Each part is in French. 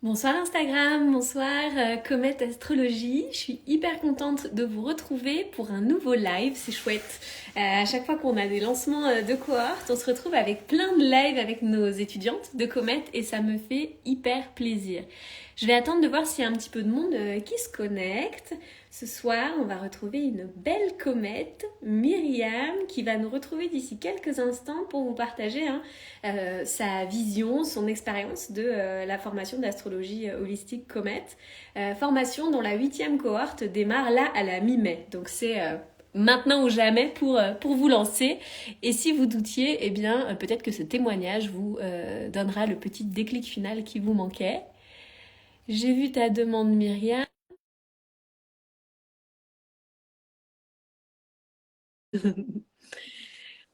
Bonsoir Instagram, bonsoir Comet Astrologie. Je suis hyper contente de vous retrouver pour un nouveau live, c'est chouette. À chaque fois qu'on a des lancements de cohorte, on se retrouve avec plein de lives avec nos étudiantes de Comet et ça me fait hyper plaisir. Je vais attendre de voir s'il y a un petit peu de monde qui se connecte. Ce soir, on va retrouver une belle comète, Myriam, qui va nous retrouver d'ici quelques instants pour vous partager sa vision, son expérience de la formation d'astrologie holistique Comet. Formation dont la 8e cohorte démarre là à la mi-mai. Donc c'est maintenant ou jamais pour vous lancer. Et si vous doutiez, eh bien peut-être que ce témoignage vous donnera le petit déclic final qui vous manquait. J'ai vu ta demande Myriam.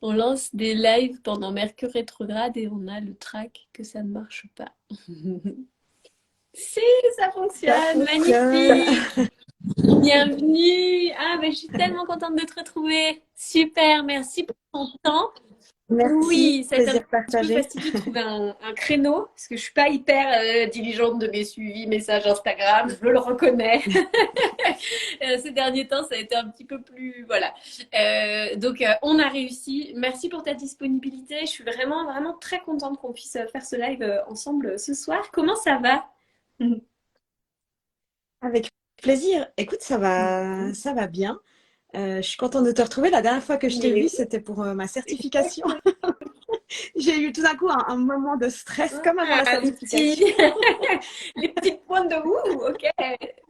On lance des lives pendant Mercure rétrograde et on a le trac que ça ne marche pas. Si, ça Ça fonctionne, fonctionne. magnifique. Bienvenue. Ah, mais je suis tellement contente de te retrouver. Super, merci pour ton temps. Merci, Oui, ça a été un plaisir petit peu partagé. fastidieux de trouver un créneau parce que je suis pas hyper diligente de mes suivis messages Instagram, je le reconnais. Ces derniers temps, ça a été un petit peu plus voilà. Donc on a réussi. Merci pour ta disponibilité. Je suis vraiment vraiment très contente qu'on puisse faire ce live ensemble ce soir. Comment ça va? Avec plaisir. Écoute, ça va bien. Je suis contente de te retrouver. La dernière fois que je t'ai Mais vue, oui, c'était pour ma certification. J'ai eu tout d'un coup un moment de stress, comme avant la ah, certification. les petites pointes de ouh, ok.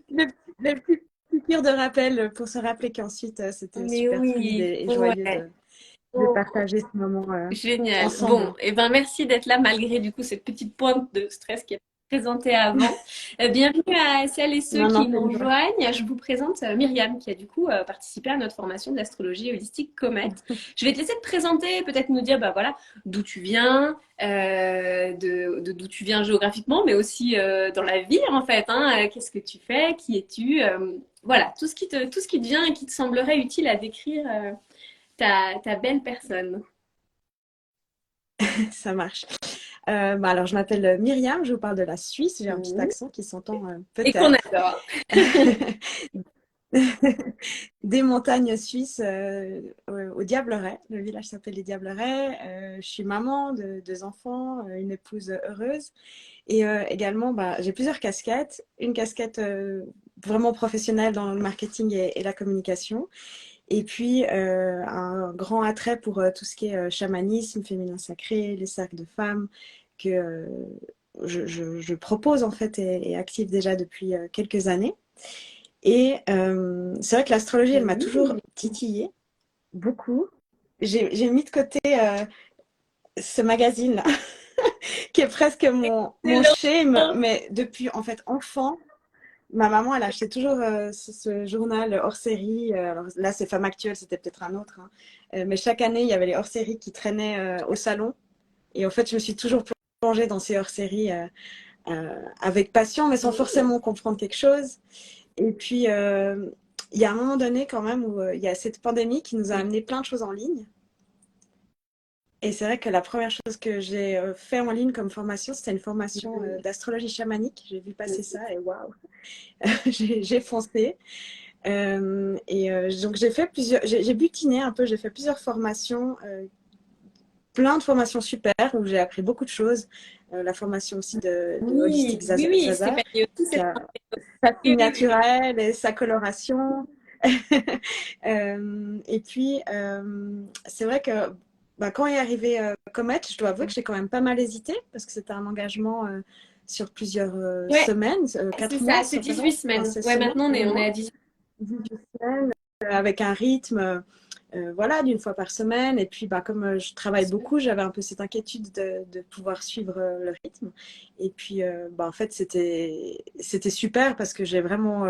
Les, les petites piqûres de rappel pour se rappeler qu'ensuite, c'était Mais super fluide oui, et joyeux ouais. de partager ce moment Génial. Bon, ensemble. et ben merci d'être là malgré du coup cette petite pointe de stress qui est présentée avant. Bienvenue à celles et ceux Non, non, qui nous c'est une joie. rejoignent. Je vous présente Myriam qui a du coup participé à notre formation d'astrologie holistique Comet. Je vais te laisser te présenter, peut-être nous dire bah voilà d'où tu viens, d'où tu viens géographiquement, mais aussi dans la vie en fait. Hein. Qu'est-ce que tu fais, qui es-tu, voilà tout ce qui te vient et qui te semblerait utile à décrire ta belle personne. Ça marche. Alors, je m'appelle Myriam, je vous parle de la Suisse. J'ai un petit Mmh. accent qui s'entend Et qu'on peut-être. adore. Des montagnes suisses au Diableret. Le village s'appelle les Diablerets. Je suis maman de deux enfants, une épouse heureuse. Et également, bah, j'ai plusieurs casquettes. Une casquette vraiment professionnelle dans le marketing et la communication. Et puis, un grand attrait pour tout ce qui est chamanisme, féminin sacré, les cercles de femmes, que je propose en fait et active déjà depuis quelques années. Et c'est vrai que l'astrologie, elle m'a toujours Mmh. titillée, beaucoup. J'ai mis de côté ce magazine-là, qui est presque mon Excellent. shame, mais depuis en fait enfant, ma maman, elle achetait toujours ce journal hors série. Alors là, c'est Femmes Actuelles, c'était peut-être un autre, hein. Mais chaque année, il y avait les hors séries qui traînaient au salon. Et en fait, je me suis toujours plongée dans ces hors séries avec passion, mais sans Mmh. forcément comprendre quelque chose. Et puis, il y a un moment donné, quand même, où il y a cette pandémie qui nous a Oui. amené plein de choses en ligne. Et c'est vrai que la première chose que j'ai fait en ligne comme formation, c'était une formation Mmh. d'astrologie chamanique. J'ai vu passer ça et waouh, j'ai foncé. Donc j'ai fait j'ai butiné un peu, j'ai fait plusieurs formations, plein de formations super où j'ai appris beaucoup de choses. La formation aussi de Holistic Oui, oui, oui, Zaza, Stéphanie aussi, qui c'est a sa oui, oui, oui. signaturelle et sa coloration. Et puis, c'est vrai que bah, quand est arrivé Comet, je dois avouer que j'ai quand même pas mal hésité parce que c'était un engagement sur plusieurs Ouais, semaines, c'est 4 mois, ça, c'est c'est vrai, 18 enfin semaines. 16 Ouais, semaines maintenant de on est à mémoire. 18. 18 semaines, avec un rythme voilà, d'une fois par semaine. Et puis, bah, comme je travaille beaucoup, j'avais un peu cette inquiétude de pouvoir suivre le rythme. Et puis, bah, en fait, c'était super parce que j'ai vraiment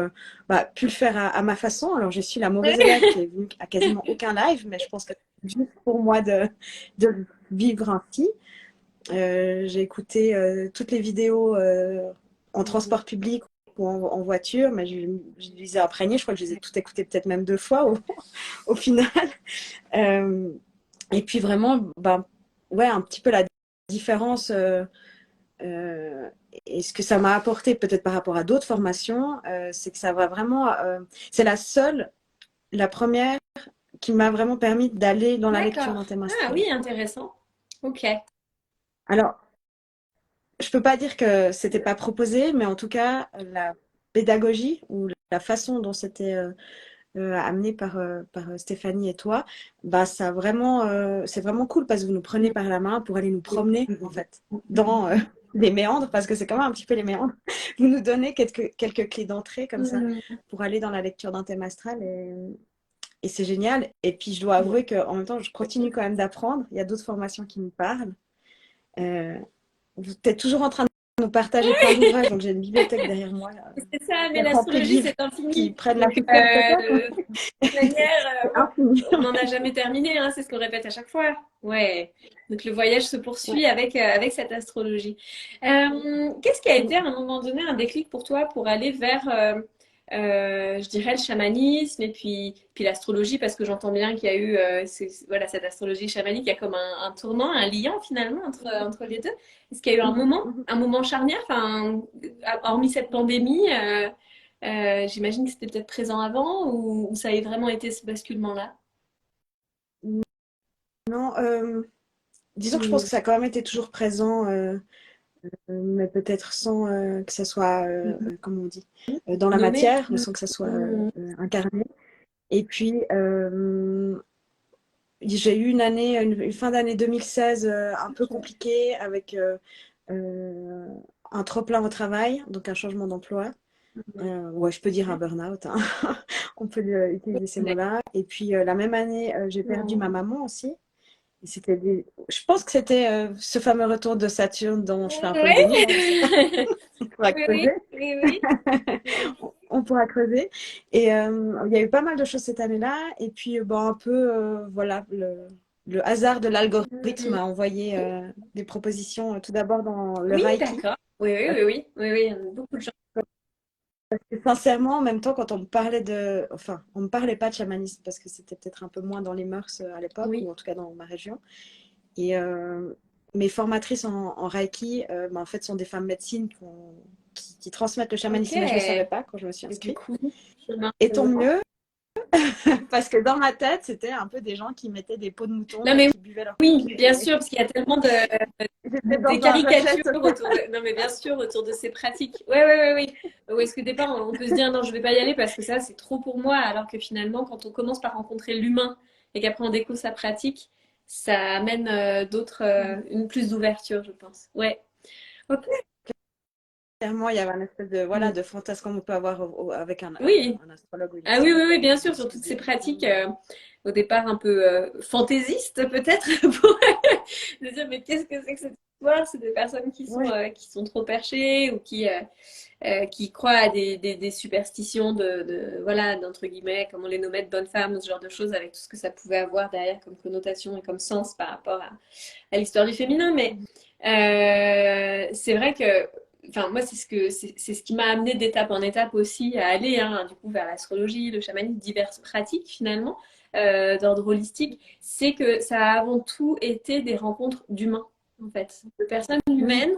bah, pu le faire à ma façon. Alors, je suis la mauvaise élève qui est venue à quasiment aucun live, mais je pense que c'est juste pour moi de le vivre ainsi. J'ai écouté toutes les vidéos en transport public ou en voiture, mais je les ai imprégnées. Je crois que je les ai toutes écoutées peut-être même 2 fois au final. Euh, et puis vraiment, bah, ouais, un petit peu la différence euh, et ce que ça m'a apporté peut-être par rapport à d'autres formations, c'est que ça va vraiment. C'est la première qui m'a vraiment permis d'aller dans la lecture D'accord. d'un thème Ah astral. oui, intéressant. Ok. Alors, je peux pas dire que c'était pas proposé, mais en tout cas, la pédagogie ou la façon dont c'était amené par Stéphanie et toi, bah c'est vraiment cool parce que vous nous prenez par la main pour aller nous promener en fait dans les méandres parce que c'est quand même un petit peu les méandres. Vous nous donnez quelques clés d'entrée comme ça Mhm. pour aller dans la lecture d'un thème astral et c'est génial. Et puis je dois avouer qu'en même temps, je continue quand même d'apprendre. Il y a d'autres formations qui me parlent. Euh, Vous êtes toujours en train de nous partager plein d'ouvrages, donc j'ai une bibliothèque derrière moi C'est ça, mais remplie de l'astrologie, livres c'est qui infini. prennent la Donc, poussière peut-être. de toute manière, C'est infini. on n'en a jamais terminé, hein, c'est ce qu'on répète à chaque fois. Ouais. Donc, le voyage se Ouais. poursuit avec cette astrologie. Qu'est-ce qui a été à un moment donné un déclic pour toi pour aller vers, je dirais, le chamanisme et puis l'astrologie, parce que j'entends bien qu'il y a eu voilà, cette astrologie chamanique, il y a comme un tournant, un lien finalement entre les deux. Est-ce qu'il y a eu Mhm, mhm. un moment charnière, enfin, hormis cette pandémie, j'imagine que c'était peut-être présent avant ou ça a vraiment été ce basculement-là? Non, disons que je pense Mm. que ça a quand même été toujours présent, mais peut-être sans que ça soit, comment on dit, dans la Nommé? matière, ou sans que ça soit Mm. incarné. Et puis, j'ai eu une fin d'année 2016 un peu compliquée avec euh, un trop-plein au travail, donc un changement d'emploi. Ouais, je peux dire un burn-out, hein. On peut utiliser ces mots-là. Et puis, la même année, j'ai perdu ma Mm. maman aussi. Et je pense que c'était ce fameux retour de Saturne dont je fais un peu le Ouais. déni, hein, je sais pas. On pourra Oui, oui, creuser. oui, oui. On pourra creuser. Et il y a eu pas mal de choses cette année-là. Et puis, bon, un peu, voilà, le hasard de l'algorithme Mm. a envoyé des propositions tout d'abord dans le Oui, Reiki. d'accord. Oui, oui, oui, oui, oui, oui, il y en a beaucoup de gens. Et sincèrement, en même temps, quand on me parlait enfin, on me parlait pas de chamanisme parce que c'était peut-être un peu moins dans les mœurs à l'époque, Oui. ou en tout cas dans ma région. Et mes formatrices en Reiki, bah, en fait, sont des femmes médecines qui transmettent le Ok. chamanisme, mais je ne le savais pas quand je me suis Et du inscrite. coup, chemin Et tant faisant. mieux, parce que dans ma tête, c'était un peu des gens qui mettaient des peaux de mouton Non, et mais qui buvaient leur oui, café. bien sûr, parce qu'il y a tellement J'étais des dans un rejet caricatures total. autour de... Non, mais bien sûr, autour de ces pratiques. Ouais, ouais, ouais, oui. Ou est-ce que des fois, on peut se dire, non, je vais pas y aller parce que ça, c'est trop pour moi, alors que finalement, quand on commence par rencontrer l'humain et qu'après on découvre sa pratique, ça amène une plus d'ouverture, je pense. Ouais. Ok. Clairement, il y avait un espèce de, voilà, Mm. de fantasme qu'on peut avoir avec Oui. un astrologue ou une Ah oui, oui, astrologue, oui, bien sûr, sur toutes ces excusez. pratiques, au départ un peu fantaisistes peut-être, pour de dire mais qu'est-ce que c'est que cette histoire? C'est des personnes Oui, qui sont trop perchées ou qui croient à des superstitions voilà, d'entre guillemets, comme on les nommait, de bonnes femmes, ou ce genre de choses, avec tout ce que ça pouvait avoir derrière comme connotation et comme sens par rapport à l'histoire du féminin. Mais c'est vrai que, enfin, moi, c'est ce qui m'a amené d'étape en étape aussi à aller, hein, du coup, vers l'astrologie, le chamanisme, diverses pratiques finalement, d'ordre holistique. C'est que ça a avant tout été des rencontres d'humains, en fait, de personnes oui, humaines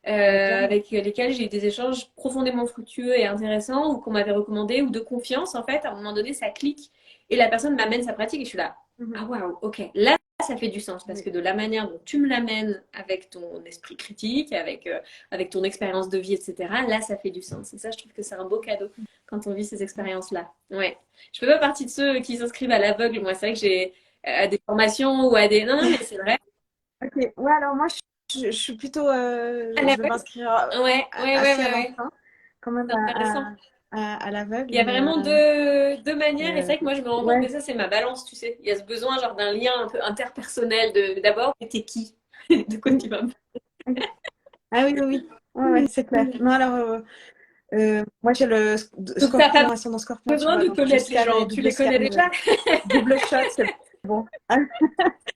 clairement. avec lesquelles j'ai eu des échanges profondément fructueux et intéressants ou qu'on m'avait recommandé ou de confiance, en fait, à un moment donné, ça clique et la personne m'amène sa pratique et je suis là, Mhm. ah waouh, ok, là, ça fait du sens parce Oui. que de la manière dont tu me l'amènes avec ton esprit critique, avec ton expérience de vie, etc., là, ça fait du sens. Et ça, je trouve que c'est un beau cadeau quand on vit ces expériences-là. Ouais. Je fais pas partie de ceux qui s'inscrivent à l'aveugle. Moi, c'est vrai que j'ai à des formations ou à des... Non, non, mais c'est vrai. Ok, ouais, alors moi, je suis plutôt, À je vais l'aveugle. m'inscrire Ouais, ouais, ouais, assez à ouais, la ouais. fin, quand même C'est intéressant. à l'aveugle, Il y a mais vraiment deux manières, et c'est vrai que moi je me rends compte, ouais. mais ça c'est ma balance, tu sais. Il y a ce besoin genre d'un lien un peu interpersonnel d'abord, mais t'es qui? De quoi tu vas me Ah oui, oui, oui, ouais, ouais, c'est clair. parler? Non, alors, moi j'ai le Donc t'as pas scorpion, ascendant scorpion, tu besoin vois, de donc je connaître les scanne les gens, tu doubles les connais scans, déjà? double shot, c'est bon.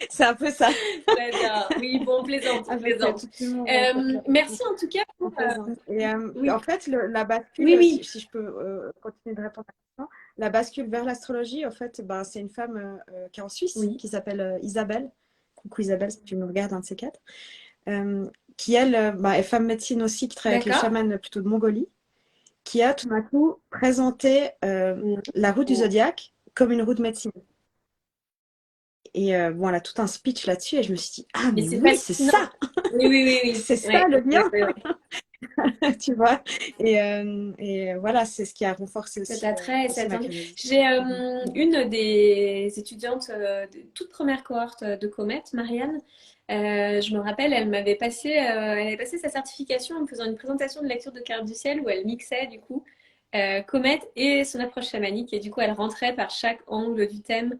C'est un peu ça, Très bien. Oui, bon, on avec plaisante. tout le monde, ouais, c'est clair. Merci en tout cas On pour... plaisante. Et en oui, fait, la oui, bascule, oui. si je peux continuer de répondre à la question, la bascule vers l'astrologie, en fait, ben, c'est une femme qui est en Suisse, Oui. qui s'appelle Isabelle. Coucou Isabelle, si tu me regardes, un de ces quatre. Euh, qui elle est femme médecine aussi, qui travaille avec les D'accord. chamans plutôt de Mongolie, qui a tout d'un coup présenté la roue du Oh. zodiaque comme une roue de médecine. Et bon, elle a tout un speech là-dessus et je me suis dit, ah Mais mais c'est oui, c'est fascinant. ça, Oui, oui, oui, oui. c'est ça Ouais, le ouais, lien, ouais, ouais. tu vois. Et voilà, c'est ce qui a renforcé Cet aussi, attrait et aussi cette ma envie. curiosité. J'ai Mhm. une des étudiantes de toute première cohorte de Comet, Marianne. Je me rappelle, elle avait passé sa certification en me faisant une présentation de lecture de carte du ciel où elle mixait du coup Comet et son approche chamanique et du coup elle rentrait par chaque angle du thème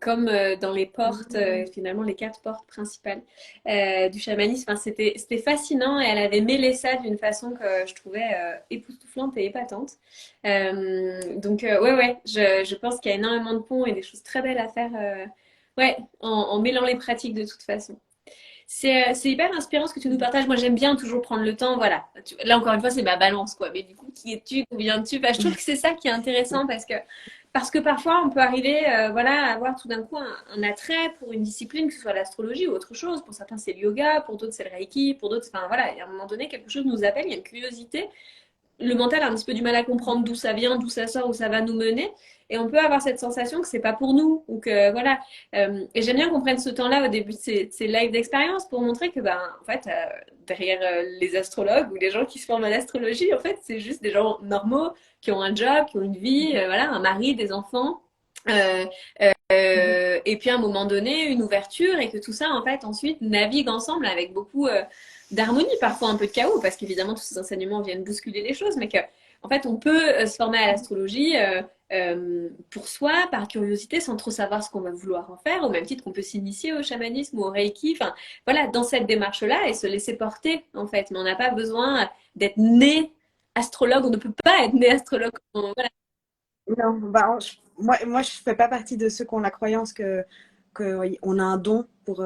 comme dans les portes, Mhm. finalement les quatre portes principales du chamanisme. Enfin, c'était fascinant et elle avait mêlé ça d'une façon que je trouvais époustouflante et épatante. Ouais, ouais, je pense qu'il y a énormément de ponts et des choses très belles à faire ouais, en mêlant les pratiques de toute façon. C'est hyper inspirant ce que tu nous partages. Moi, j'aime bien toujours prendre le temps. Voilà. Là, encore une fois, c'est ma balance, quoi. Mais du coup, qui es-tu? D'où viens-tu? Bah, je trouve que c'est ça qui est intéressant parce que parfois, on peut arriver voilà, à avoir tout d'un coup un attrait pour une discipline, que ce soit l'astrologie ou autre chose. Pour certains, c'est le yoga. Pour d'autres, c'est le reiki. Pour d'autres, enfin, voilà. Et à un moment donné, quelque chose nous appelle. Il y a une curiosité. Le mental a un petit peu du mal à comprendre d'où ça vient, d'où ça sort, où ça va nous mener. Et on peut avoir cette sensation que c'est pas pour nous. Ou que, voilà. Et j'aime bien qu'on prenne ce temps-là au début de ces lives d'expérience pour montrer que, ben, en fait, derrière les astrologues ou les gens qui se forment à l'astrologie, en fait, c'est juste des gens normaux qui ont un job, qui ont une vie, voilà, un mari, des enfants. Euh, et puis à un moment donné, une ouverture et que tout ça, en fait, ensuite navigue ensemble avec beaucoup d'harmonie, parfois un peu de chaos, parce qu'évidemment, tous ces enseignements viennent bousculer les choses, mais que, en fait, on peut se former à l'astrologie pour soi, par curiosité, sans trop savoir ce qu'on va vouloir en faire, au même titre qu'on peut s'initier au chamanisme ou au reiki, enfin, voilà, dans cette démarche-là et se laisser porter, en fait. Mais on n'a pas besoin d'être né astrologue, on ne peut pas être né astrologue. Voilà. Non, moi, je fais pas partie de ceux qui ont la croyance que oui, on a un don pour.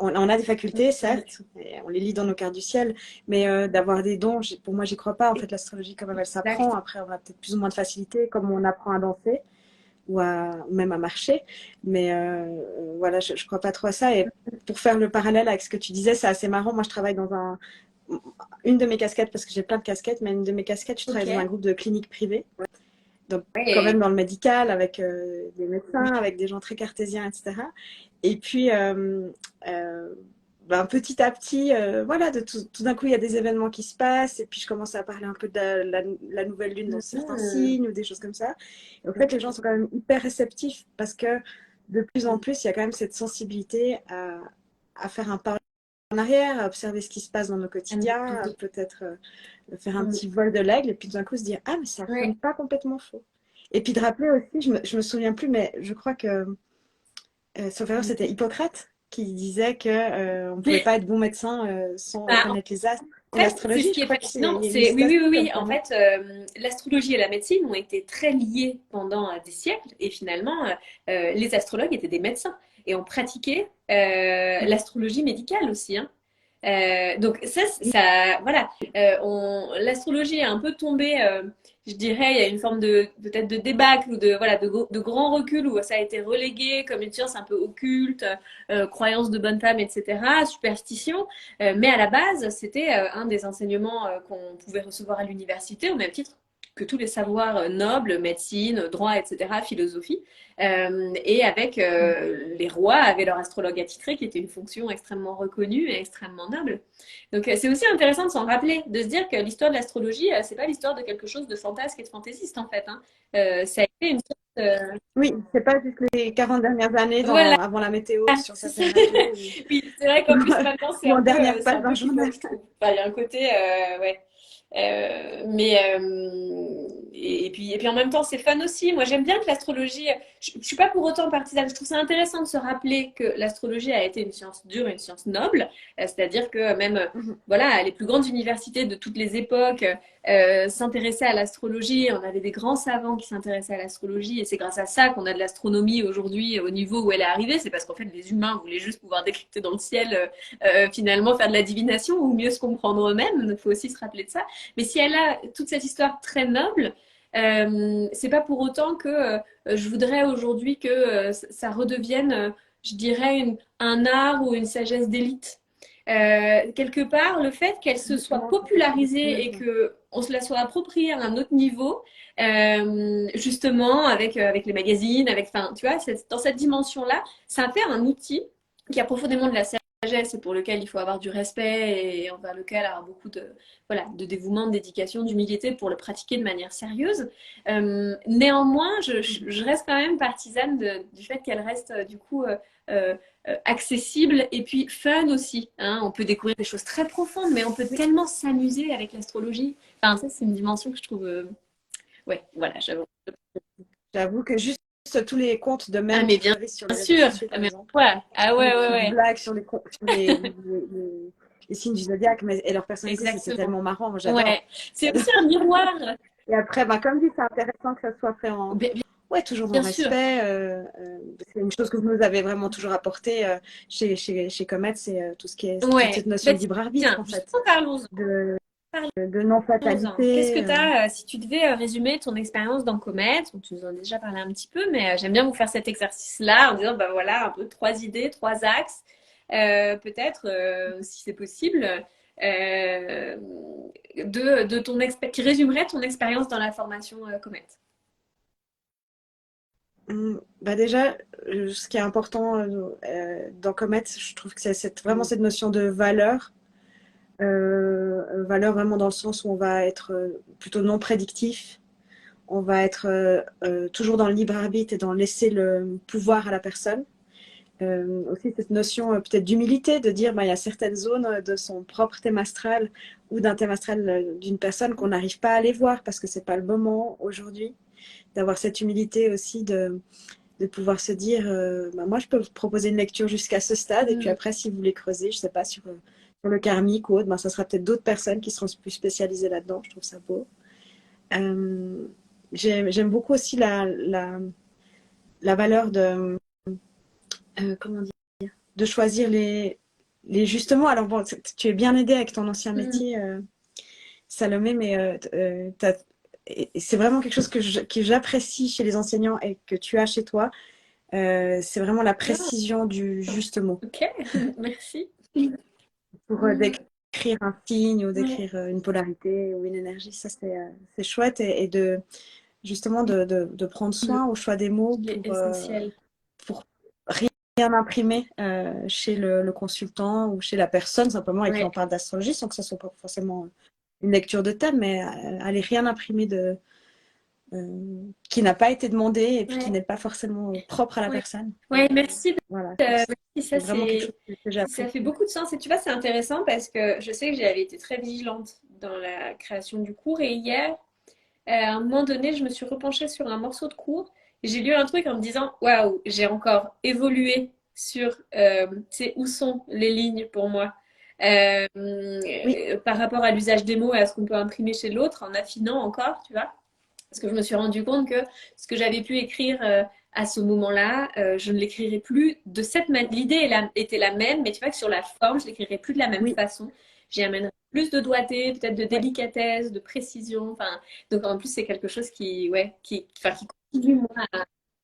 On a des facultés, certes, et on les lit dans nos cartes du ciel, mais d'avoir des dons, pour moi, j'y crois pas. En fait, l'astrologie, quand même, elle s'apprend. Exact. Après, on a peut-être plus ou moins de facilité, comme on apprend à danser ou même à marcher. Mais voilà, je crois pas trop à ça. Et pour faire le parallèle avec ce que tu disais, c'est assez marrant. Moi, je travaille dans une de mes casquettes, parce que j'ai plein de casquettes, mais une de mes casquettes, je travaille dans un Ok. groupe de cliniques privées. Donc, quand Ouais. même dans le médical, avec des médecins, avec des gens très cartésiens, etc. Et puis, petit à petit, voilà, tout d'un coup, il y a des événements qui se passent, et puis je commence à parler un peu de la nouvelle lune dans certains Mhm. signes ou des choses comme ça. Et en fait, les gens sont quand même hyper réceptifs parce que de plus en plus, il y a quand même cette sensibilité à faire un pas en arrière, à observer ce qui se passe dans nos quotidiens, à peut-être faire un petit vol de l'aigle, et puis tout d'un coup se dire, ah, mais ça ne sonne Ouais. pas complètement faux. Et puis de rappeler aussi, je me souviens plus, mais je crois que, sauf erreur, c'était Hippocrate qui disait que on ne pouvait pas être bon médecin sans Bah, connaître les astres. en Et fait, c'est ce l'astrologie, je qui est crois qu'il fascinant. y a une C'est oui, oui, citation oui, comme oui. ça, En non? fait, l'astrologie et la médecine ont été très liées pendant des siècles, et finalement, les astrologues étaient des médecins et ont pratiqué l'astrologie médicale aussi, hein. Donc voilà, l'astrologie est un peu tombée, je dirais, il y a une forme de peut-être de débâcle ou de voilà de grand recul où ça a été relégué comme une science un peu occulte, croyance de bonne femme, etc., superstition. Mais à la base, c'était un des enseignements qu'on pouvait recevoir à l'université, au même titre que tous les savoirs nobles, médecine, droit, etc., philosophie. Et avec les rois avaient leur astrologue attitré, qui était une fonction extrêmement reconnue et extrêmement noble. Donc c'est aussi intéressant de s'en rappeler, de se dire que l'histoire de l'astrologie, c'est pas l'histoire de quelque chose de fantasque et de fantaisiste en fait, hein. Ça a été une sorte, Oui, c'est pas juste les 40 dernières années voilà, avant la météo sur c'est ça. certaines radios Oui, c'est vrai qu'en plus maintenant ou en dernière c'est page un d'un peu journal. cuckold, je trouve. Enfin, il y a un côté, ouais. Mais et puis en même temps c'est fun aussi. Moi j'aime bien que l'astrologie. Je suis pas pour autant partisane. Je trouve ça intéressant de se rappeler que l'astrologie a été une science dure, une science noble. C'est-à-dire que même Mhm. voilà les plus grandes universités de toutes les époques s'intéressaient à l'astrologie. On avait des grands savants qui s'intéressaient à l'astrologie et c'est grâce à ça qu'on a de l'astronomie aujourd'hui au niveau où elle est arrivée. C'est parce qu'en fait les humains voulaient juste pouvoir décrypter dans le ciel finalement faire de la divination ou mieux se comprendre eux-mêmes. Il faut aussi se rappeler de ça. Mais si elle a toute cette histoire très noble, c'est pas pour autant que je voudrais aujourd'hui que ça redevienne, je dirais, un art ou une sagesse d'élite. quelque part, le fait qu'elle se soit popularisée et que on se la soit appropriée à un autre niveau, justement avec les magazines, avec, enfin, tu vois, dans cette dimension-là, ça fait un outil qui a profondément de la sagesse et pour lequel il faut avoir du respect et envers lequel avoir beaucoup de, voilà, de dévouement, de dédication, d'humilité pour le pratiquer de manière sérieuse. Néanmoins, je reste quand même partisane du fait qu'elle reste du coup euh, accessible et puis fun aussi. Hein. On peut découvrir des choses très profondes, mais on peut tellement s'amuser avec l'astrologie. Enfin, ça, c'est une dimension que je trouve. Ouais, voilà, j'avoue. J'avoue que juste tous les comptes de Ah, mèmes mais qui bien fleurissent sur les réseaux sûr. sociaux, Ah, par mais exemple, voilà. Ah, les ouais, ouais, petites ouais. blagues sur les signes du zodiaque et leur personnalité, c'est Exactement. tellement marrant. Moi, j'adore. Ouais. C'est aussi un miroir. Et après, bah, comme dit, c'est intéressant que ça soit fait Bien, bien- ouais, toujours dans bien le sûr. respect. C'est une chose que vous nous avez vraiment toujours apporté chez Comet, c'est tout ce qui est toute Ouais. cette notion Bah, de libre arbitre, tiens, en fait, justement, parlons-en. de non Parlons-en. Qu'est-ce que fatalité. tu as, si tu devais résumer ton expérience dans Comet, bon, tu nous en as déjà parlé un petit peu, mais j'aime bien vous faire cet exercice-là en disant, bah voilà, un peu trois idées, trois axes, peut-être, si c'est possible, de ton qui résumerait ton expérience dans la formation Comet. Bah déjà, ce qui est important dans Comet, je trouve que c'est vraiment cette notion de valeur. Valeur vraiment dans le sens où on va être plutôt non prédictif. On va être toujours dans le libre arbitre et dans laisser le pouvoir à la personne. Aussi cette notion peut-être d'humilité, de dire bah, il y a certaines zones de son propre thème astral ou d'un thème astral d'une personne qu'on n'arrive pas à aller voir parce que c'est pas le moment aujourd'hui. D'avoir cette humilité aussi de pouvoir se dire bah, moi je peux vous proposer une lecture jusqu'à ce stade et puis Mm. après si vous voulez creuser, je sais pas, sur le karmique ou autre, bah, ça sera peut-être d'autres personnes qui seront plus spécialisées là-dedans. Je trouve ça beau. Euh, j'aime beaucoup aussi la valeur comment dire, de choisir justement. Alors bon, tu es bien aidé avec ton ancien Mm. métier, Salomé, mais et c'est vraiment quelque chose que j'apprécie chez les enseignants et que tu as chez toi. C'est vraiment la Ah, précision du juste mot. ok, merci. Pour Mm. décrire un signe ou Ouais. décrire une polarité ou une énergie, ça c'est chouette et de justement de prendre Mm. soin au choix des mots Il est essentiel. pour rien imprimer chez le consultant ou chez la personne simplement avec qui Ouais. on parle d'astrologie sans que ce soit pas forcément une lecture de thème, mais aller rien imprimer qui n'a pas été demandé et puis qui Ouais. n'est pas forcément propre à la Ouais. personne. Ouais, merci. Voilà, Merci, c'est vraiment quelque chose que j'ai ça fait apprécié. beaucoup de sens. Et tu vois, c'est intéressant parce que je sais que j'avais été très vigilante dans la création du cours. Et hier, à un moment donné, je me suis repenchée sur un morceau de cours. Et j'ai lu un truc en me disant, waouh, j'ai encore évolué sur, tu sais, où sont les lignes pour moi. Oui, Par rapport à l'usage des mots et à ce qu'on peut imprimer chez l'autre, en affinant encore, tu vois. Parce que je me suis rendu compte que ce que j'avais pu écrire à ce moment-là, je ne l'écrirai plus de cette manière. L'idée était la même, mais tu vois que sur la forme, je l'écrirai plus de la même oui, façon. J'y amènerai plus de doigté, peut-être de ouais. délicatesse, de précision. Enfin, donc en plus, c'est quelque chose qui, ouais, enfin, qui continue, moi,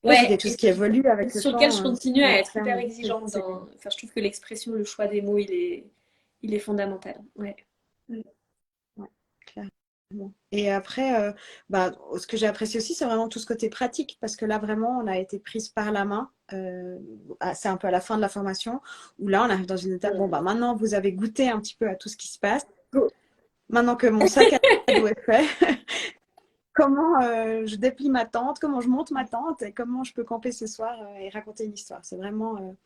Ouais, c'est ouais, quelque chose qui évolue avec le sur lequel je temps. continue à Ouais, être hyper clairement. exigeante dans. Enfin, je trouve que l'expression, le choix des mots, il est fondamental. Ouais. Ouais, clairement. Et après, bah, ce que j'ai apprécié aussi, c'est vraiment tout ce côté pratique, parce que là, vraiment, on a été prise par la main. C'est un peu à la fin de la formation, où là, on arrive dans une étape, bon, bah, maintenant, vous avez goûté un petit peu à tout ce qui se passe. Maintenant que mon sac à dos est fait, comment je déplie ma tente, comment je monte ma tente, et comment je peux camper ce soir et raconter une histoire. C'est vraiment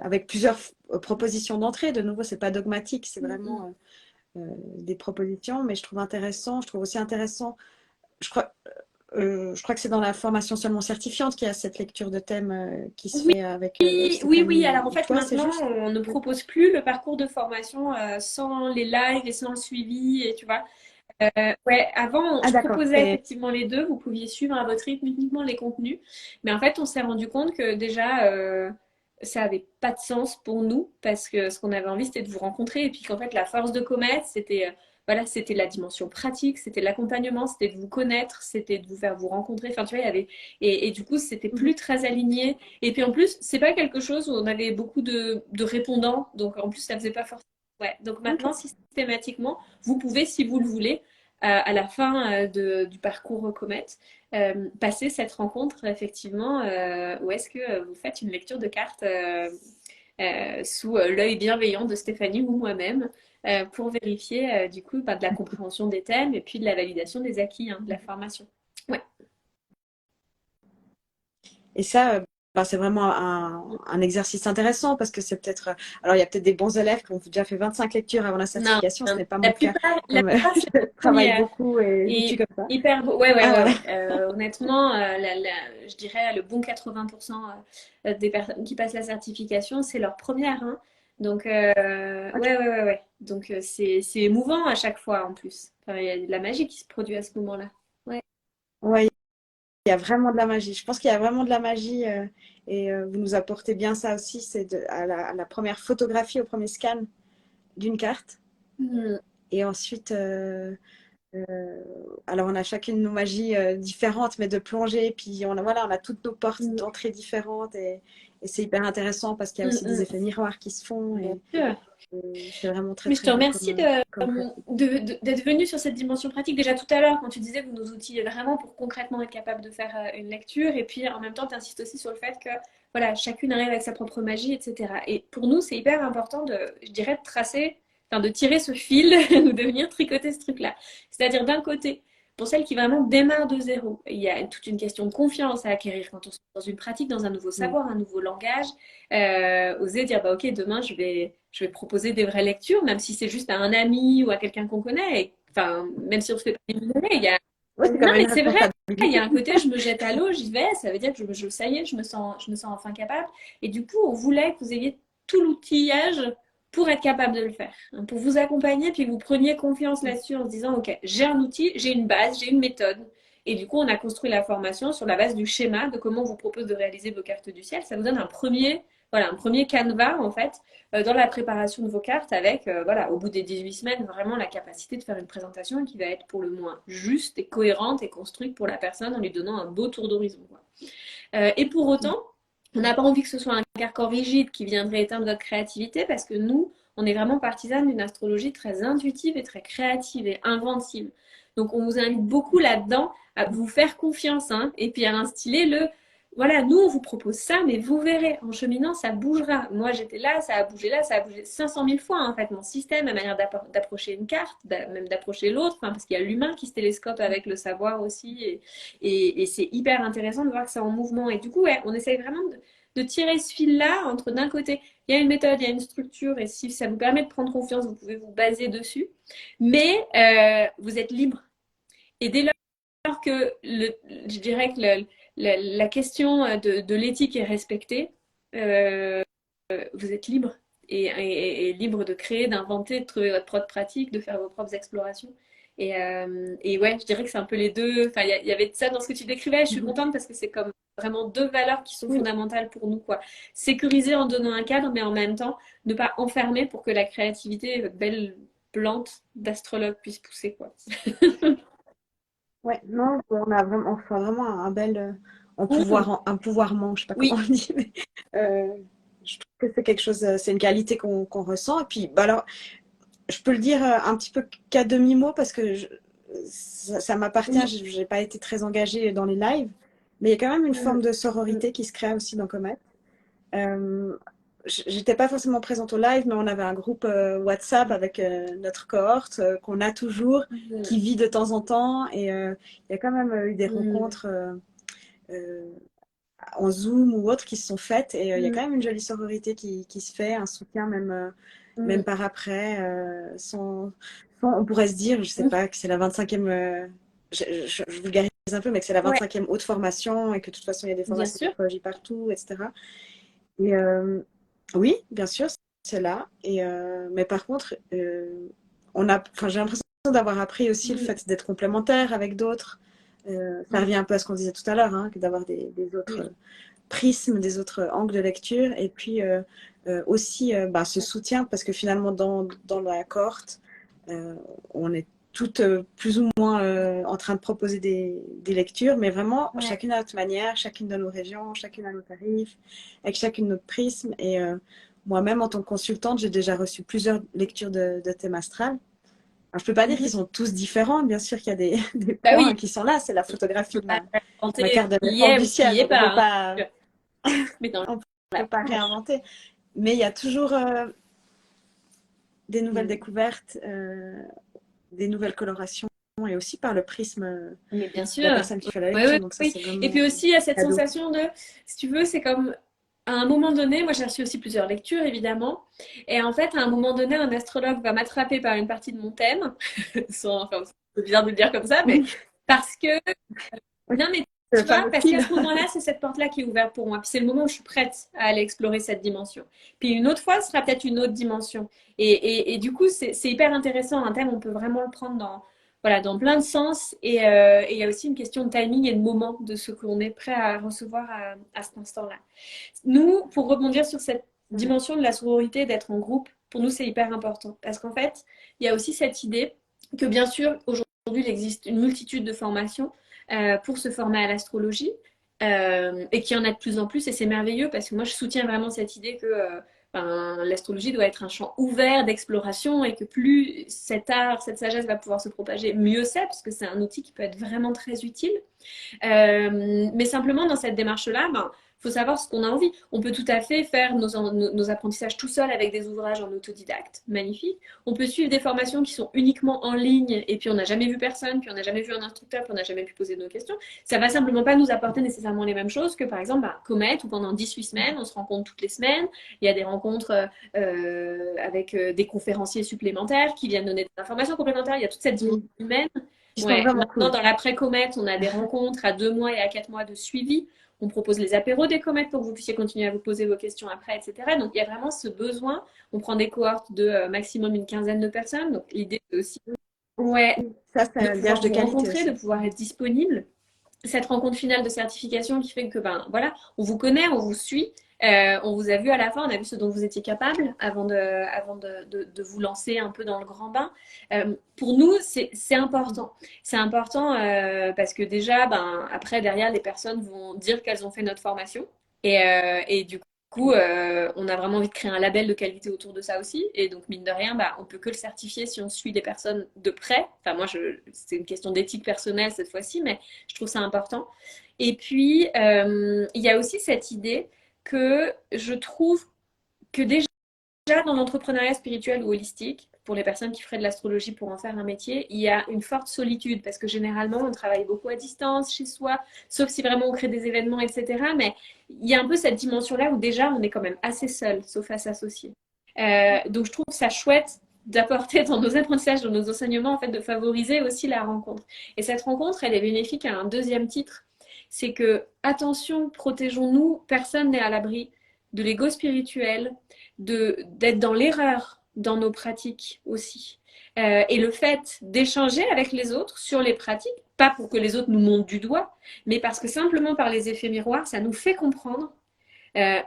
avec plusieurs propositions d'entrée. De nouveau, c'est pas dogmatique, c'est vraiment des propositions, mais je trouve intéressant. Je trouve aussi intéressant. Je crois, je crois que c'est dans la formation seulement certifiante qu'il y a cette lecture de thème qui se Oui, fait avec oui, oui. Stéphanie Alors en et fait, toi, c'est maintenant, juste? on ne Oui. propose plus le parcours de formation sans les lives et sans le suivi, et tu vois. Ouais, avant, Ah je d'accord, proposais c'est effectivement les deux. Vous pouviez suivre à votre rythme uniquement les contenus. Mais en fait, on s'est rendu compte que déjà, ça avait pas de sens pour nous parce que ce qu'on avait envie, c'était de vous rencontrer. Et puis qu'en fait, la force de Comet, c'était voilà, c'était la dimension pratique, c'était l'accompagnement, c'était de vous connaître, c'était de vous faire vous rencontrer. Enfin, tu vois, il y avait et du coup, c'était plus très aligné. Et puis en plus, c'est pas quelque chose où on avait beaucoup de répondants, donc en plus, ça faisait pas forcément. Ouais. Donc Ok. maintenant, systématiquement, vous pouvez, si vous le voulez, à la fin du parcours Comet, passer cette rencontre effectivement, où est-ce que vous faites une lecture de cartes sous l'œil bienveillant de Stéphanie ou moi-même pour vérifier du coup de la compréhension des thèmes et puis de la validation des acquis de la formation. Ouais. Et ça, bah, c'est vraiment un exercice intéressant parce que c'est peut-être. Alors, il y a peut-être des bons élèves qui ont déjà fait 25 lectures avant la Non, certification. Ce n'est pas la mon cas. plupart, la Comme plupart c'est je la travaille première. beaucoup et je suis Et comme ça. hyper beau. Ouais, ouais, Ah, ouais, voilà. ouais. Honnêtement, je dirais le bon 80% des personnes qui passent la certification, c'est leur première. Hein. Donc, Ok. ouais, ouais, ouais, ouais. Donc, c'est émouvant à chaque fois en plus. Enfin, il y a de la magie qui se produit à ce moment-là. Ouais. Ouais, il y a vraiment de la magie. Je pense qu'il y a vraiment de la magie et vous nous apportez bien ça aussi. C'est à la première photographie, au premier scan d'une carte. Mhm. Et ensuite, alors on a chacune nos magies différentes, mais de plongée. Puis voilà, on a toutes nos portes Mhm. d'entrée différentes et c'est hyper intéressant parce qu'il y a aussi des Mhm. effets miroirs qui se font Bien et, sûr. c'est vraiment très Mais je très te beau remercie comme pratique. d'être venu sur cette dimension pratique. Déjà tout à l'heure, quand tu disais que vous nous outillez vraiment pour concrètement être capable de faire une lecture, et puis en même temps, tu insistes aussi sur le fait que voilà, chacune arrive avec sa propre magie, etc. Et pour nous, c'est hyper important je dirais, de tracer, enfin de tirer ce fil ou de venir tricoter ce truc-là. C'est-à-dire d'un côté, pour celles qui vraiment démarrent de zéro, il y a toute une question de confiance à acquérir quand on se lance dans une pratique, dans un nouveau Mm. savoir, un nouveau langage. Oser dire bah ok demain je vais proposer des vraies lectures même si c'est juste à un ami ou à quelqu'un qu'on connaît enfin même si on se fait pas éliminer il y a Ouais, c'est non comme mais une c'est vrai il y responsabilité. a un côté je me jette à l'eau j'y vais ça veut dire que ça y est je me sens enfin capable et du coup on voulait que vous ayez tout l'outillage pour être capable de le faire hein, pour vous accompagner puis que vous preniez confiance là-dessus en se disant ok j'ai un outil j'ai une base j'ai une méthode et du coup, on a construit la formation sur la base du schéma de comment on vous propose de réaliser vos cartes du ciel. Ça vous donne un premier canevas en fait dans la préparation de vos cartes avec voilà au bout des 18 semaines vraiment la capacité de faire une présentation qui va être pour le moins juste et cohérente et construite pour la personne en lui donnant un beau tour d'horizon. Et pour autant, on n'a pas envie que ce soit un carcan rigide qui viendrait éteindre votre créativité parce que nous, on est vraiment partisane d'une astrologie très intuitive et très créative et inventive. Donc on vous invite beaucoup là-dedans à vous faire confiance hein, et puis à instiller voilà, nous on vous propose ça, mais vous verrez, en cheminant, ça bougera. Moi j'étais là, ça a bougé 500 000 fois en fait. Mon système, ma manière d'approcher une carte, même d'approcher l'autre, parce qu'il y a l'humain qui se télescope avec le savoir aussi, et c'est hyper intéressant de voir que c'est en mouvement. Et du coup, ouais, on essaye vraiment de tirer ce fil-là entre d'un côté, il y a une méthode, il y a une structure, et si ça vous permet de prendre confiance, vous pouvez vous baser dessus. Mais vous êtes libre. Et dès lors que je dirais que la question de l'éthique est respectée, euh, vous êtes libre et libre de créer, d'inventer, de trouver votre propre pratique, de faire vos propres explorations. Et ouais, je dirais que c'est un peu les deux. Enfin, il y avait de ça dans ce que tu décrivais. Je suis Mhm. contente parce que c'est comme vraiment deux valeurs qui sont Oui, fondamentales pour nous, quoi. Sécuriser en donnant un cadre, mais en même temps, ne pas enfermer pour que la créativité, votre belle plante d'astrologue puisse pousser, quoi. ouais, non, on reçoit vraiment un bel Mm. un pouvoirment, je sais pas comment Oui, on dit, mais euh, je trouve que c'est quelque chose, c'est une qualité qu'on ressent. Et puis, bah alors, je peux le dire un petit peu qu'à demi-mot parce que ça m'appartient, oui. j'ai pas été très engagée dans les lives, mais il y a quand même une Mm. forme de Mm. sororité qui se crée aussi dans Comet. Euh, J'étais pas forcément présente au live, mais on avait un groupe WhatsApp avec notre cohorte qu'on a toujours, qui vit de temps en temps, et il y a quand même eu des Mm. rencontres euh, en Zoom ou autres qui se sont faites, et il y a Mm. quand même une jolie sororité qui se fait, un soutien même Mm. par après, on pourrait se dire, je sais Mm. pas, que c'est la 25e, je vulgarise un peu, mais que c'est la Ouais, 25e haute formation et que de toute façon il y a des bien formations sûr. d'astrologie partout, etc. Et oui, bien sûr, c'est là. Mais par contre, enfin, j'ai l'impression d'avoir appris aussi le Mm. fait d'être complémentaire avec d'autres. Ça Mm. revient un peu à ce qu'on disait tout à l'heure, hein, que d'avoir des autres Oui. prismes, des autres angles de lecture. Et puis aussi bah, ce soutien, parce que finalement, dans la cohorte, On est toutes plus ou moins en train de proposer des lectures, mais vraiment Ouais. chacune à notre manière, chacune dans nos régions, chacune à nos tarifs, avec chacune notre prisme. Et moi-même, en tant que consultante, j'ai déjà reçu plusieurs lectures de thème astral. Alors, je peux pas dire Mhm. qu'ils sont tous différents, bien sûr qu'il y a des Bah oui, points qui sont là, c'est la on photographie peut pas ma inventer carte de ce qui naissance est ou du ce qui ciel, est donc pas. Hein. Mais on la peut pas planche. réinventer. Mais il y a toujours des nouvelles Mm. découvertes, des nouvelles colorations, et aussi par le prisme Mais bien de la sûr. personne qui fait la Oui, oui, lecture. Donc ça, oui. c'est Et vraiment puis aussi, il y a cette cadeau. sensation de, si tu veux, c'est comme à un moment donné, moi j'ai reçu aussi plusieurs lectures évidemment, et en fait, à un moment donné, un astrologue va m'attraper par une partie de mon thème, enfin, c'est bizarre de le dire comme ça, mais parce que, Oui, non mais c'est tu le vois, fameux parce qu'à fil. ce moment-là, c'est cette porte-là qui est ouverte pour moi, puis c'est le moment où je suis prête à aller explorer cette dimension. Puis une autre fois, ce sera peut-être une autre dimension. Et du coup, c'est hyper intéressant, un thème, on peut vraiment le prendre dans, voilà, dans plein de sens. Et il y a aussi une question de timing et de moment de ce qu'on est prêt à recevoir à cet instant-là. Nous, pour rebondir sur cette dimension de la sororité, d'être en groupe, pour nous, c'est hyper important. Parce qu'en fait, il y a aussi cette idée que, bien sûr, aujourd'hui, il existe une multitude de formations pour se former à l'astrologie et qu'il y en a de plus en plus. Et c'est merveilleux parce que moi, je soutiens vraiment cette idée que l'astrologie doit être un champ ouvert d'exploration et que plus cet art, cette sagesse va pouvoir se propager, mieux c'est, parce que c'est un outil qui peut être vraiment très utile. Mais simplement, dans cette démarche-là, faut savoir ce qu'on a envie. On peut tout à fait faire nos apprentissages tout seul avec des ouvrages en autodidacte, magnifique. On peut suivre des formations qui sont uniquement en ligne et puis on n'a jamais vu personne, puis on n'a jamais vu un instructeur, puis on n'a jamais pu poser nos questions. Ça va simplement pas nous apporter nécessairement les mêmes choses que par exemple Comet où pendant 18 semaines, on se rencontre toutes les semaines. Il y a des rencontres avec des conférenciers supplémentaires qui viennent donner des informations complémentaires. Il y a toute cette dimension humaine. Qui sont Ouais, vraiment maintenant cool. dans l'après-comète, on a des rencontres à 2 mois et à 4 mois de suivi. On propose les apéros des comètes pour que vous puissiez continuer à vous poser vos questions après, etc. Donc il y a vraiment ce besoin. On prend des cohortes de maximum une quinzaine de personnes. Donc l'idée c'est aussi ouais, Ça, c'est de un gage pouvoir de vous qualité rencontrer, de aussi. pouvoir être disponible cette rencontre finale de certification qui fait que ben voilà, on vous connaît, on vous suit, on vous a vu à la fin, on a vu ce dont vous étiez capable avant de vous lancer un peu dans le grand bain. Pour nous, c'est important. C'est important parce que déjà, ben, après, derrière, les personnes vont dire qu'elles ont fait notre formation. Et du coup, on a vraiment envie de créer un label de qualité autour de ça aussi. Et donc, mine de rien, bah, on peut que le certifier si on suit des personnes de près. Enfin, moi, c'est une question d'éthique personnelle cette fois-ci, mais je trouve ça important. Et puis, il y a aussi cette idée que je trouve que déjà dans l'entrepreneuriat spirituel ou holistique, pour les personnes qui feraient de l'astrologie pour en faire un métier, il y a une forte solitude parce que généralement on travaille beaucoup à distance chez soi, sauf si vraiment on crée des événements, etc. Mais il y a un peu cette dimension-là où déjà on est quand même assez seul, sauf à s'associer. Donc je trouve ça chouette d'apporter dans nos apprentissages, dans nos enseignements, en fait, de favoriser aussi la rencontre. Et cette rencontre, elle est bénéfique à un deuxième titre, c'est que, attention, protégeons-nous, personne n'est à l'abri de l'ego spirituel, d'être dans l'erreur dans nos pratiques aussi. Et le fait d'échanger avec les autres sur les pratiques, pas pour que les autres nous montrent du doigt, mais parce que simplement par les effets miroirs, ça nous fait comprendre euh,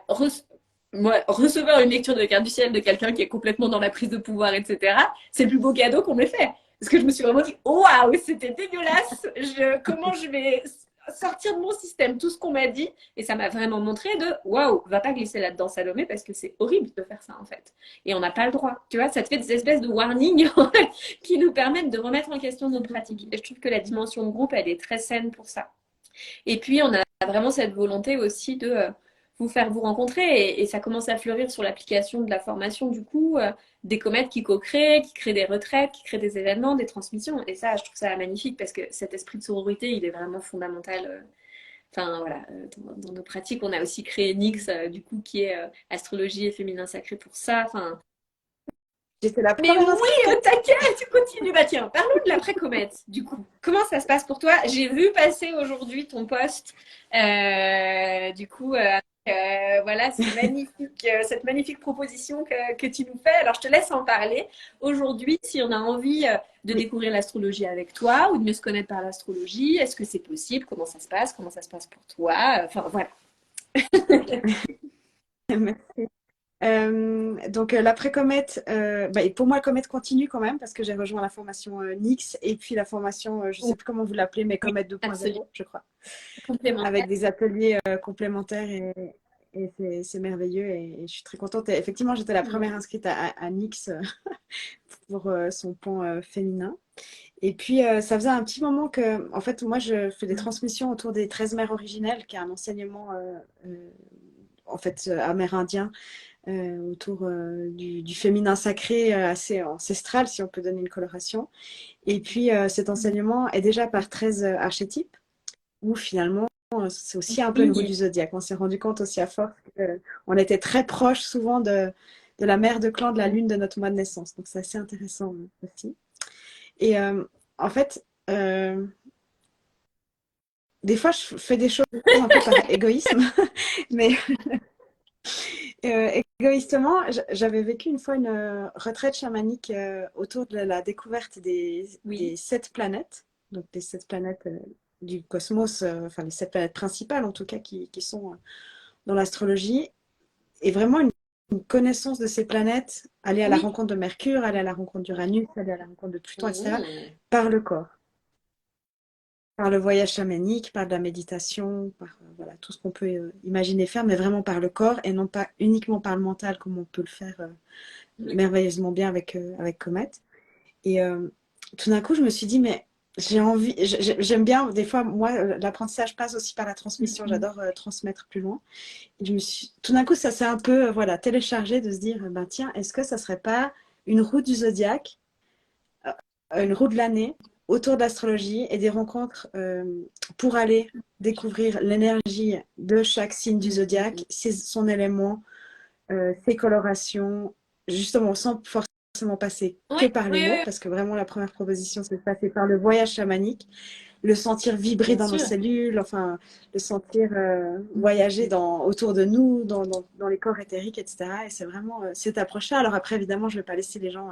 moi, recevoir une lecture de carte du ciel de quelqu'un qui est complètement dans la prise de pouvoir, etc., c'est le plus beau cadeau qu'on m'ait fait. Parce que je me suis vraiment dit, waouh, c'était dégueulasse. Comment je vais sortir de mon système tout ce qu'on m'a dit. Et ça m'a vraiment montré de, waouh, va pas glisser là-dedans, Salomé, parce que c'est horrible de faire ça, en fait. Et on n'a pas le droit. Tu vois, ça te fait des espèces de warnings qui nous permettent de remettre en question nos pratiques. Et je trouve que la dimension de groupe, elle est très saine pour ça. Et puis, on a vraiment cette volonté aussi de vous faire vous rencontrer. Et ça commence à fleurir sur l'application de la formation, du coup, des comètes qui co-créent, qui créent des retraites, qui créent des événements, des transmissions. Et ça, je trouve ça magnifique parce que cet esprit de sororité, il est vraiment fondamental. Enfin, voilà, dans nos pratiques, on a aussi créé Nix, du coup, qui est astrologie et féminin sacré pour ça. Enfin, J'étais la mais première oui, inscrite. au taquet, tu continues. Bah tiens, parlons de l'après-comète, du coup. Comment ça se passe pour toi? J'ai vu passer aujourd'hui ton post, du coup, voilà, cette magnifique proposition que tu nous fais. Alors, je te laisse en parler. Aujourd'hui, si on a envie de Oui, découvrir l'astrologie avec toi ou de mieux se connaître par l'astrologie, est-ce que c'est possible? Comment ça se passe? Comment ça se passe pour toi? Enfin, voilà. merci. Donc l'après-comète, et pour moi, la comète continue quand même parce que j'ai rejoint la formation Nix et puis la formation, je ne sais Oh, plus comment vous l'appelez, mais oui, comète absolument. 2.0, je crois, avec Complémentaire. des ateliers complémentaires et c'est merveilleux et je suis très contente. Et effectivement, j'étais la première inscrite à Nix pour son pan féminin. Et puis, ça faisait un petit moment que, en fait, moi, je fais des transmissions autour des 13 mères originelles, qui est un enseignement, en fait, amérindien, autour du féminin sacré, assez ancestral, si on peut donner une coloration. Et puis, cet enseignement est déjà par 13 archétypes, où finalement, c'est aussi un peu une roue Oui, du zodiaque. On s'est rendu compte aussi à force qu'on était très proche souvent de la mère de clan de la lune de notre mois de naissance. Donc, c'est assez intéressant aussi. Et en fait, des fois, je fais des choses un peu par égoïsme, mais égoïstement, j'avais vécu une fois une retraite chamanique autour de la découverte des oui, 7 planètes, donc des 7 planètes du cosmos, enfin les 7 planètes principales en tout cas qui sont dans l'astrologie, et vraiment une connaissance de ces planètes, aller à la oui. rencontre de Mercure, aller à la rencontre d'Uranus, aller à la rencontre de Pluton, etc., Mmh. par le corps. Par le voyage chamanique, par de la méditation, par voilà, tout ce qu'on peut imaginer faire, mais vraiment par le corps et non pas uniquement par le mental comme on peut le faire merveilleusement bien avec Comet. Et tout d'un coup, je me suis dit, mais j'ai envie, j'aime bien, des fois, moi, l'apprentissage passe aussi par la transmission, Mhm. j'adore transmettre plus loin. Et tout d'un coup, ça s'est un peu voilà, téléchargé de se dire, ben tiens, est-ce que ça serait pas une roue du zodiaque une roue de l'année autour de l'astrologie et des rencontres pour aller découvrir l'énergie de chaque signe du Mhm. zodiaque, son élément, ses colorations, justement sans forcément passer que Ouais, par les oui, mots, oui, parce que vraiment la première proposition, c'est de passer par le voyage chamanique, le sentir vibrer bien dans nos sûr. cellules, enfin, le sentir voyager autour de nous, dans les corps éthériques, etc. Et c'est vraiment cette approche-là. Alors après, évidemment, je ne vais pas laisser les gens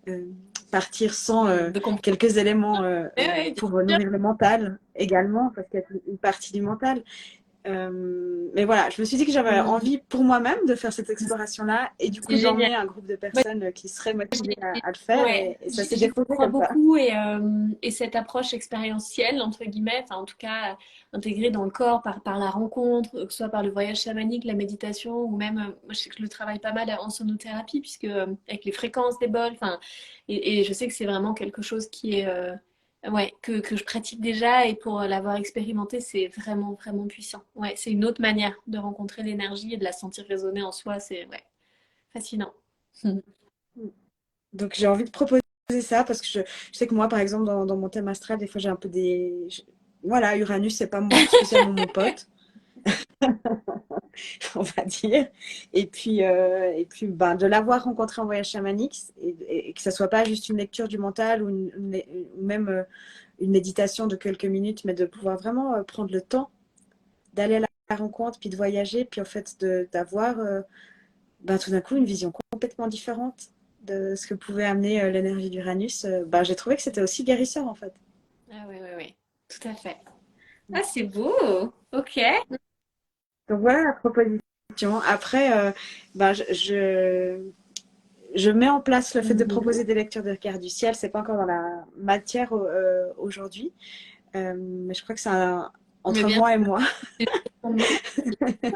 euh, partir sans De comprendre. quelques éléments Oui, oui, bien pour sûr. nourrir le mental également, parce qu'il y a une partie du mental. Mais voilà, je me suis dit que j'avais Mhm. envie pour moi-même de faire cette exploration-là et du coup C'est génial. d'emmener un groupe de Moi, personnes qui seraient motivées à le faire ouais, et ça s'est j'y déposé crois comme ça. beaucoup et cette approche expérientielle, entre guillemets, enfin en tout cas intégrée dans le corps par la rencontre, que ce soit par le voyage chamanique, la méditation ou même, moi je sais que je le travaille pas mal en sonothérapie puisque avec les fréquences des bols, enfin, et je sais que c'est vraiment quelque chose qui est, ouais, que je pratique déjà et pour l'avoir expérimenté, c'est vraiment, vraiment puissant. Ouais, c'est une autre manière de rencontrer l'énergie et de la sentir résonner en soi, c'est ouais, fascinant. Donc j'ai envie de proposer ça parce que je sais que moi, par exemple, dans mon thème astral, des fois j'ai un peu voilà, Uranus, c'est pas spécialement mon pote. On va dire. Et puis ben, de l'avoir rencontré en voyage chamanique et que ça soit pas juste une lecture du mental ou même une méditation de quelques minutes, mais de pouvoir vraiment prendre le temps d'aller à la rencontre, puis de voyager, puis en fait d'avoir ben, tout d'un coup une vision complètement différente de ce que pouvait amener l'énergie d'Uranus. Ben, j'ai trouvé que c'était aussi guérisseur en fait. Ah oui, oui, oui, tout à fait. Ah, c'est beau. Ok. Donc voilà la proposition. Après, ben, je mets en place le fait de Mhm. proposer des lectures de regard du ciel. C'est pas encore dans la matière aujourd'hui, mais je crois que c'est Mais entre bien moi et moi. sûr.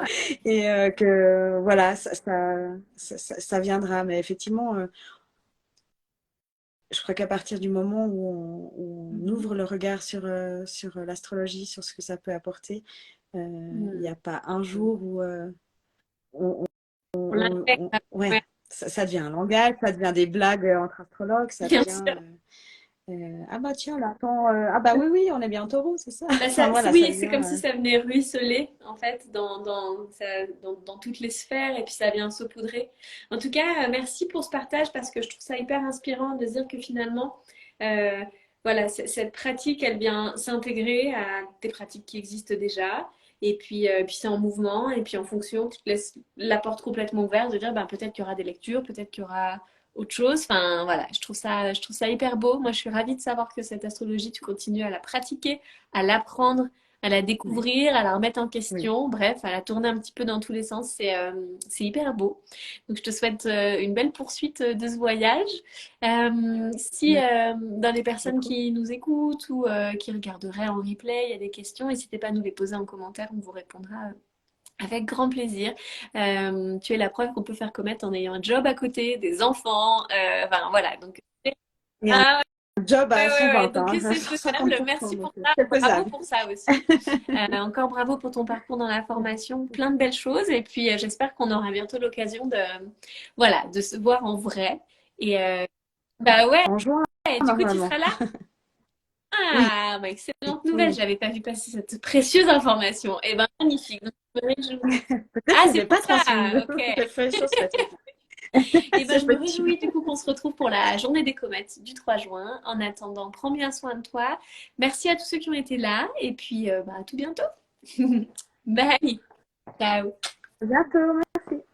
Et que voilà, ça viendra. Mais effectivement, je crois qu'à partir du moment où on Mhm. ouvre le regard sur l'astrologie, sur ce que ça peut apporter, il n'y Mhm. a pas un jour où on, On l'intègre. ouais, Ouais, ça devient un langage, ça devient des blagues entre astrologues, ça bien devient sûr. ah bah tiens, là, attends, ah bah oui, oui, on est bien en taureau, c'est ça. Bah, Enfin voilà, ça oui, c'est devient. comme si ça venait ruisseler en fait dans toutes les sphères et puis ça vient saupoudrer. En tout cas, merci pour ce partage parce que je trouve ça hyper inspirant de se dire que finalement, euh, voilà, cette pratique, elle vient s'intégrer à des pratiques qui existent déjà. Et puis c'est en mouvement et puis en fonction, tu te laisses la porte complètement ouverte de dire ben, peut-être qu'il y aura des lectures, peut-être qu'il y aura autre chose. Enfin voilà, je trouve ça hyper beau. Moi, je suis ravie de savoir que cette astrologie, tu continues à la pratiquer à l'apprendre, à la Oui, découvrir, à la remettre en oui. question, bref, à la tourner un petit peu dans tous les sens. C'est hyper beau. Donc, je te souhaite une belle poursuite de ce voyage. Si Merci dans les personnes beaucoup. qui nous écoutent ou qui regarderaient en replay, il y a des questions, n'hésitez pas à nous les poser en commentaire, on vous répondra avec grand plaisir. Tu es la preuve qu'on peut faire comète en ayant un job à côté, des enfants, enfin voilà. Donc, Et un ah job ouais, à ouais, ouais. 120 Donc ans, c'est faisable. 150%, Merci donc pour ça. c'est Bravo faisable. pour ça aussi. Encore bravo pour ton parcours dans la formation. Plein de belles choses. Et puis j'espère qu'on aura bientôt l'occasion de, voilà, de se voir en vrai. Et bah ouais. En juin, Du coup, tu normalement. seras là? Oui, Ah, bah, oui, excellente oui, nouvelle. oui. J'avais pas vu passer cette précieuse information. Eh ben magnifique. Donc, je me réjouis. Peut-être Ah, que je c'est ne l'ai pour pas transmis. ça. Ok. J'ai fait les choses faites. Et ben, C'est je me possible. réjouis du coup qu'on se retrouve pour la journée des comètes du 3 juin. En attendant, prends bien soin de toi. Merci à tous ceux qui ont été là et puis bah, à tout bientôt. Bye. Ciao. À bientôt. Merci.